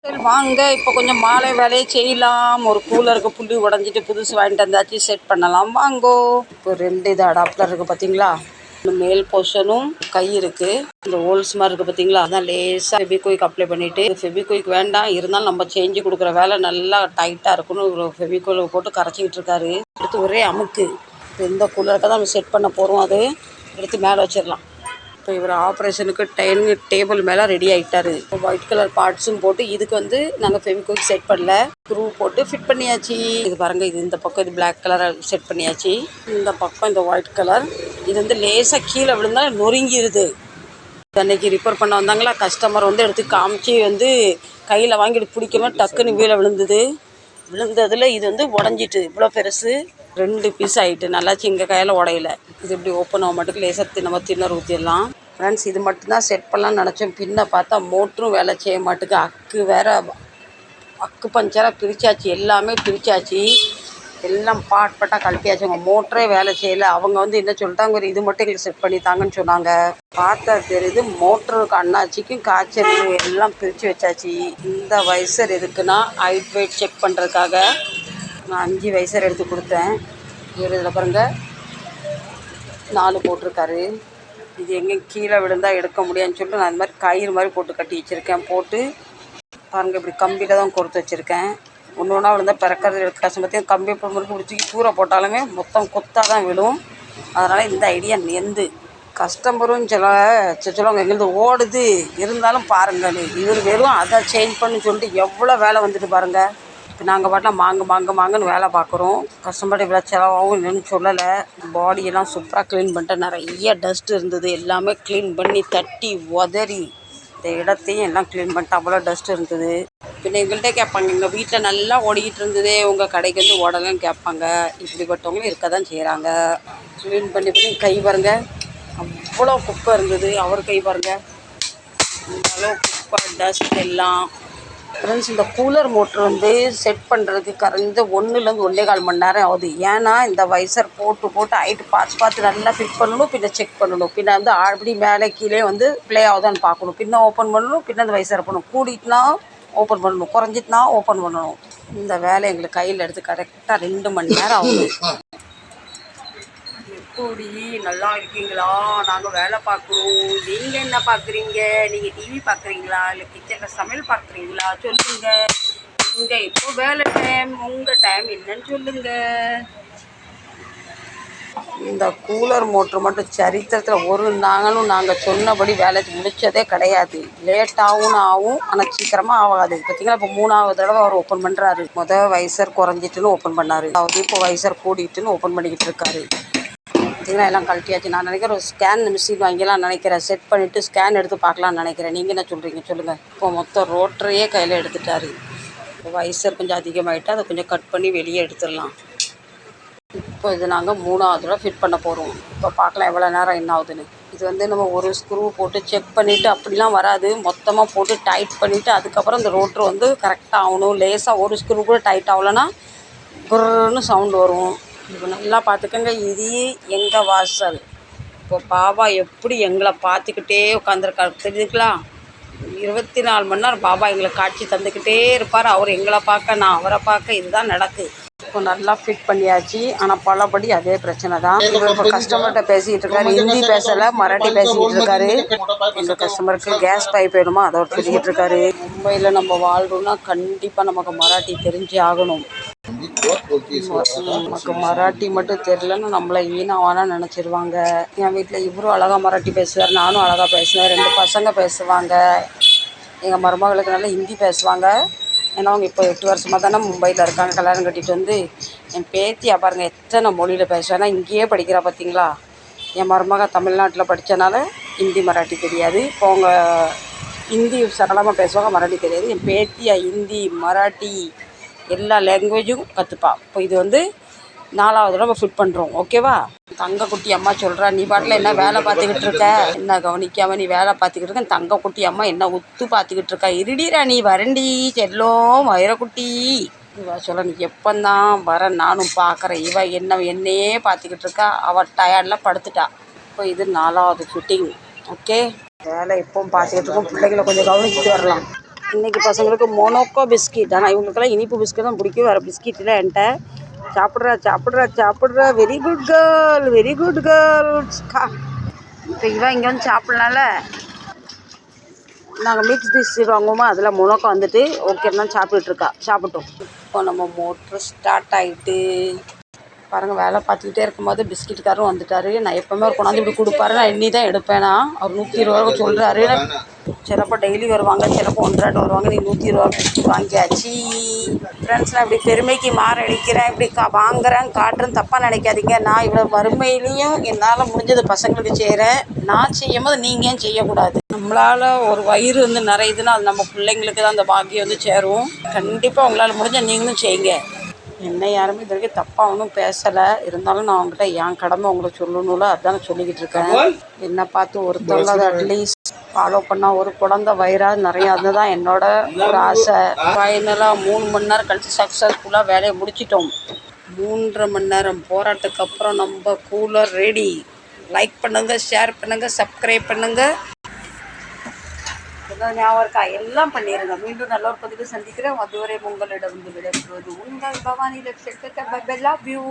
சரி வாங்க, இப்போ கொஞ்சம் மாலை வேலையை செய்யலாம். ஒரு கூலருக்கு புள்ளி உடஞ்சிட்டு புதுசு வாங்கிட்டு வந்தாச்சு, செட் பண்ணலாம் வாங்கோ. இப்போ 2 இது அடாப்டர் இருக்குது பார்த்தீங்களா. மேல் போர்ஷனும் கை இருக்குது. இந்த ஹோல்ஸ் மாதிரி இருக்குது பார்த்தீங்களா, அதான் லேசாக ஃபெவிக்விக் அப்ளை பண்ணிவிட்டு, ஃபெவிக்விக் வேண்டாம் இருந்தாலும் நம்ம செஞ்சு கொடுக்குற வேலை நல்லா டைட்டாக இருக்குன்னு ஒரு ஃபெவிக்விக் போட்டு கரைச்சிக்கிட்டு இருக்காரு. எடுத்து ஒரே அமுக்கு. இப்போ இந்த கூலருக்கு தான் நம்ம செட் பண்ண போகிறோம். அது எடுத்து மேலே வச்சிடலாம். இப்போ இவர் ஆப்ரேஷனுக்கு டேபிள் மேலே ரெடி ஆகிட்டாரு. இப்போ ஒயிட் கலர் பார்ட்ஸும் போட்டு இதுக்கு வந்து நாங்கள் ஃபெவிக்விக் செட் பண்ணல, ஸ்க்ரூ போட்டு ஃபிட் பண்ணியாச்சு. இது பாருங்கள், இது இந்த பக்கம் இது பிளாக் கலரை செட் பண்ணியாச்சு. இந்த பக்கம் இந்த ஒயிட் கலர் இது வந்து லேசாக கீழே விழுந்தால் நொறுங்கிடுது. அன்னைக்கு ரிப்பேர் பண்ண வந்தாங்களா, கஸ்டமர் வந்து எடுத்து காமிச்சு வந்து கையில் வாங்கிட்டு பிடிக்காம டக்குன்னு கீழே விழுந்ததில் இது வந்து உடஞ்சிட்டு இவ்வளோ பெருசு 2 பீஸ் ஆகிட்டு. நல்லாச்சு, எங்கள் கையில் உடையில. இது இப்படி ஓப்பன் ஆக மாட்டுக்கு லேசாக நம்ம தின்னர் ஊற்றிடலாம். ஃப்ரெண்ட்ஸ், இது மட்டும்தான் செட் பண்ணலான்னு நினச்சோம். பின்ன பார்த்தா மோட்டரும் வேலை செய்ய மாட்டுக்கு. அக்கு பஞ்சராக பிரித்தாச்சு, எல்லாமே பிரித்தாச்சு, எல்லாம் பாட்டாக கழட்டியாச்சு. அவங்க மோட்டரே வேலை செய்யலை. அவங்க வந்து என்ன சொல்லிட்டாங்க, ஒரு இது மட்டும் எங்களுக்கு செட் பண்ணி தாங்கன்னு சொன்னாங்க. பார்த்தா தெரியுது மோட்டருக்கு அண்ணாச்சிக்கும் காய்ச்சல் எல்லாம் பிரித்து வச்சாச்சு. இந்த வைசர் எதுக்குன்னா ஹைட் வெயிட் செக் பண்ணுறதுக்காக நான் 5 வைசர் எடுத்து கொடுத்தேன். இவர் இதில் பாருங்கள் 4 போட்டிருக்காரு. இது எங்கேயும் கீழே விழுந்தால் எடுக்க முடியாதுன்னு சொல்லிட்டு நான் இந்த மாதிரி கயிறு மாதிரி போட்டு கட்டி வச்சுருக்கேன். போட்டு பாருங்கள், இப்படி கம்பியில் தான் கொடுத்து வச்சுருக்கேன். ஒன்று ஒன்றா விழுந்தால் பிறக்கிறது எடுக்க கஷ்டம். பற்றி கம்பி முறுக்கு பிடிச்சி தூர போட்டாலுமே மொத்தம் கொத்தாக தான் விழும். அதனால் இந்த ஐடியா நெந்து கஸ்டமரும் சொல்லுவாங்க எங்களுக்கு ஓடுது இருந்தாலும் பாருங்கள், இவர் வெறும் அதை சேஞ்ச் பண்ணு சொல்லிட்டு எவ்வளோ வேலை வந்துட்டு பாருங்கள். இப்போ நாங்கள் பாட்டில் மாங்குன்னு வேலை பார்க்குறோம். கஸ்டமர்கிட்ட இவ்வளோ செலவாகவும் இல்லைன்னு சொல்லலை. பாடியெல்லாம் சூப்பராக க்ளீன் பண்ணிட்டு நிறைய டஸ்ட் இருந்தது, எல்லாமே க்ளீன் பண்ணி தட்டி உதறி இந்த இடத்தையும் எல்லாம் க்ளீன் பண்ணிட்டு அவ்வளோ டஸ்ட் இருந்தது. பின்ன எங்கள்கிட்ட கேட்பாங்க, எங்கள் வீட்டில் நல்லா ஓடிக்கிட்டு இருந்ததே உங்கள் கடைக்கு வந்து ஓடலன்னு கேட்பாங்க. இப்படிப்பட்டவங்களும் இருக்க தான் செய்கிறாங்க. க்ளீன் பண்ணி கை பாருங்கள், அவ்வளோ குப்பை இருந்தது. அவர் கை பாருங்கள், இந்த அளவு குப்பை டஸ்ட் எல்லாம். ஃப்ரெண்ட்ஸ், இந்த கூலர் மோட்ரு வந்து செட் பண்ணுறதுக்கு கரைஞ்ச 1லேருந்து 1.25 மணி நேரம் ஆகுது. ஏன்னா இந்த வைசர் போட்டு ஹைட்டு பார்த்து நல்லா ஃபிட் பண்ணணும், பின்ன செக் பண்ணணும், பின்ன வந்து அப்படி மேலே கீழே வந்து ப்ளே ஆகுதான்னு பார்க்கணும், பின்ன ஓப்பன் பண்ணணும், பின்ன அந்த வைசர் பண்ணணும், கூடிட்டுனா ஓப்பன் பண்ணணும், குறைஞ்சிட்டுனா ஓப்பன் பண்ணணும். இந்த வேலை எங்களுக்கு கையில் எடுத்து கரெக்டாக 2 மணி நேரம் ஆகுது. எப்படி நல்லா இருக்கீங்களா? நாங்கள் வேலை பார்க்குறோம். நீங்கள் என்ன பார்க்குறீங்க? நீங்கள் டிவி பார்க்குறீங்களா, இல்லை கிச்சனில் சமையல் பார்க்குறீங்களா? சொல்லுங்கள். நீங்கள் இப்போ வேலை டைம், உங்கள் டைம் என்னன்னு சொல்லுங்கள். இந்த கூலர் மோட்ரு மட்டும் சரித்திரத்தில் ஒரு நாங்களும் நாங்கள் சொன்னபடி வேலை முடித்ததே கிடையாது. லேட்டாகவும் ஆகும், ஆனால் சீக்கிரமாக ஆகாது. பார்த்தீங்களா, இப்போ 3ஆவது தடவை அவர் ஓப்பன் பண்ணுறாரு. வைசர் குறைஞ்சிட்டுன்னு ஓப்பன் பண்ணார். அதாவது இப்போ வைசர் கூடிட்டுன்னு ஓப்பன் பண்ணிக்கிட்டு இருக்காரு. பார்த்திங்கன்னா எல்லாம் கழட்டியாச்சு. நான் நினைக்கிறேன் ஒரு ஸ்கேன் மிஷின் வாங்கிலாம் நினைக்கிறேன். செட் பண்ணிவிட்டு ஸ்கேன் எடுத்து பார்க்கலான்னு நினைக்கிறேன். நீங்கள் என்ன சொல்கிறீங்க சொல்லுங்கள். இப்போ மொத்தம் ரோட்டரையே கையில் எடுத்துட்டாரு. இப்போ வைசர் கொஞ்சம் அதிகமாகிட்டு அதை கொஞ்சம் கட் பண்ணி வெளியே எடுத்துடலாம். இப்போ இது நாங்கள் 3ஆவது தடவை ஃபிட் பண்ண போகிறோம். இப்போ பார்க்கலாம் எவ்வளோ நேரம் என்ன ஆகுதுன்னு. இது வந்து நம்ம ஒரு ஸ்க்ரூ போட்டு செக் பண்ணிவிட்டு அப்படிலாம் வராது, மொத்தமாக போட்டு டைட் பண்ணிவிட்டு அதுக்கப்புறம் இந்த ரோட்ரு வந்து கரெக்டாக ஆகணும். லேசாக ஒரு ஸ்க்ரூ கூட டைட் ஆகலைன்னா குர்ன்னு சவுண்டு வரும். இப்போ நல்லா பார்த்துக்கங்க, இது எங்கள் வாசல். இப்போ பாபா எப்படி எங்களை பார்த்துக்கிட்டே உட்காந்துருக்காரு தெரிஞ்சுங்களா. 24 மணி நேரம் பாபா எங்களை காட்சி தந்துக்கிட்டே இருப்பார். அவர் எங்களை பார்க்க, நான் அவரை பார்க்க. இதுதான் நடக்கு. இப்போ நல்லா ஃபிட் பண்ணியாச்சு. ஆனால் பலபடி அதே பிரச்சனை தான். இவர் இப்போ கஸ்டமர்கிட்ட பேசிக்கிட்டு இருக்காரு. ஹிந்தி பேசலை, மராட்டி பேசிக்கிட்டு இருக்காரு. எங்கள் கஸ்டமருக்கு கேஸ் பைப் வேணுமா அதோட சொல்லிக்கிட்டு இருக்காரு. மும்பையில் நம்ம வாழ்றோம்னா கண்டிப்பாக நமக்கு மராட்டி தெரிஞ்சே ஆகணும். நமக்கு மராட்டி மட்டும் தெரியலன்னு நம்மளை ஈனாவானா நினச்சிருவாங்க. என் வீட்டில் இவரும் அழகாக மராட்டி பேசுவார், நானும் அழகாக பேசுவேன். 2 பசங்க பேசுவாங்க. எங்கள் மருமகளுக்கு நல்லா ஹிந்தி பேசுவாங்க. ஏன்னா அவங்க இப்போ 8 வருஷமாக தானே மும்பையில் இருக்காங்க. கல்யாணம் கட்டிட்டு வந்து என் பேத்தியா பாருங்கள் எத்தனை மொழியில் பேசுவேன்னா இங்கேயே படிக்கிறா பார்த்தீங்களா. என் மருமக தமிழ்நாட்டில் படித்தனால ஹிந்தி மராட்டி தெரியாது. இப்போ அவங்க ஹிந்தி சரளமாக பேசுவாங்க, மராட்டி தெரியாது. என் பேத்தியா ஹிந்தி மராட்டி எல்லா லாங்குவேஜும் கற்றுப்பா. இப்போ இது வந்து 4ஆவது தடவை ஃபிட் பண்ணுறோம். ஓகேவா. தங்க குட்டி அம்மா சொல்கிறா, நீ பாட்டில் என்ன வேலை பார்த்துக்கிட்டு இருக்க, என்ன கவனிக்காமல் நீ வேலை பார்த்துக்கிட்டு இருக்க. தங்க குட்டி அம்மா என்ன உத்து பார்த்துக்கிட்டு இருக்கா. இருடிரா நீ வரண்டி செல்லும் வைரக்குட்டி. இவ சொல்ல, நீ எப்போந்தான் வர நானும் பார்க்குறேன். என்னையே பார்த்துக்கிட்டு இருக்கா. அவள் டயர்டில் படுத்துட்டா. இப்போ இது 4ஆவது ஃபிட்டிங். ஓகே, வேலை எப்பவும் பார்த்துக்கிட்டு இருக்கோம். பிள்ளைங்களை கொஞ்சம் கவனிச்சுட்டு வரலாம். இன்றைக்கி பசங்களுக்கு மொனோக்கோ பிஸ்கட். ஆனால் இவங்களுக்கெல்லாம் இனிப்பு பிஸ்கட் தான் பிடிக்கும். வேறு பிஸ்கெட்டில் என்கிட்ட. சாப்பிட்றா very good girl, very good கேர்ள்ஸ்க்கா. இப்போ இவன் இங்கே வந்து சாப்பிட்லாம்ல. நாங்கள் மிக்ஸ் டிஷ் வாங்குவோமா, அதில் மொனோக்கோ வந்துட்டு ஓகேன்னா சாப்பிட்டுட்ருக்கா. சாப்பிட்டோம். இப்போ நம்ம மோட்ரு ஸ்டார்ட் ஆகிட்டு பாருங்கள். வேலை பார்த்துக்கிட்டே இருக்கும்போது பிஸ்கெட்டுக்காரரும் வந்துட்டார். நான் எப்போவுமே ஒரு கொண்டாந்து இப்படி கொடுப்பாரு, நான் எண்ணி தான் எடுப்பேனா. அவர் 120 சொல்கிறாரு. சிலப்போ டெய்லி வருவாங்க, சிலப்போ 1 வருவாங்க. நீ 120 பிஸ்கெட் வாங்கியாச்சு. ஃப்ரெண்ட்ஸ், நான் இப்படி பெருமைக்கு மாறடிக்கிறேன், இப்படி வாங்குறேன் காட்டுறேன், தப்பாக நினைக்காதீங்க. நான் இவ்வளோ வறுமையிலையும் என்னால் முடிஞ்சது பசங்களுக்கு செய்கிறேன். நான் செய்யும் போது நீங்கள் ஏன் செய்யக்கூடாது? நம்மளால் ஒரு வயிறு வந்து நிறையுதுன்னா அது நம்ம பிள்ளைங்களுக்கு தான் அந்த பாக்கியம் வந்து சேரும். கண்டிப்பாக உங்களால் முடிஞ்சால் நீங்களும் செய்யுங்க. என்ன யாருமே இது வரைக்கும் தப்பாக ஒன்றும் பேசலை. இருந்தாலும் நான் அவங்ககிட்ட என் கடமை உங்களுக்கு சொல்லணும்ல, அதுதான் நான் சொல்லிக்கிட்டு இருக்கேன். என்னை பார்த்து ஒருத்தவங்க அதை அட்லீஸ்ட் ஃபாலோ பண்ணால் ஒரு குழந்தை வயிறாக நிறையா அதுதான் என்னோட ஒரு ஆசை. ஃபைனலாக 3 மணி நேரம் கழித்து சக்ஸஸ்ஃபுல்லாக வேலையை முடிச்சிட்டோம். 3.5 மணி நேரம் போராட்டத்துக்கு அப்புறம் நம்ம கூலர் ரெடி. லைக் பண்ணுங்கள், ஷேர் பண்ணுங்கள், சப்ஸ்கிரைப் பண்ணுங்கள். ஞாபகம் இருக்கா? எல்லாம் பண்ணிடுங்க. மீண்டும் நல்ல ஒரு பதிவு சந்திக்கிறேன். அதுவரை உங்களிடம் விடைபெறுவது உங்கள் பவானி. Love you.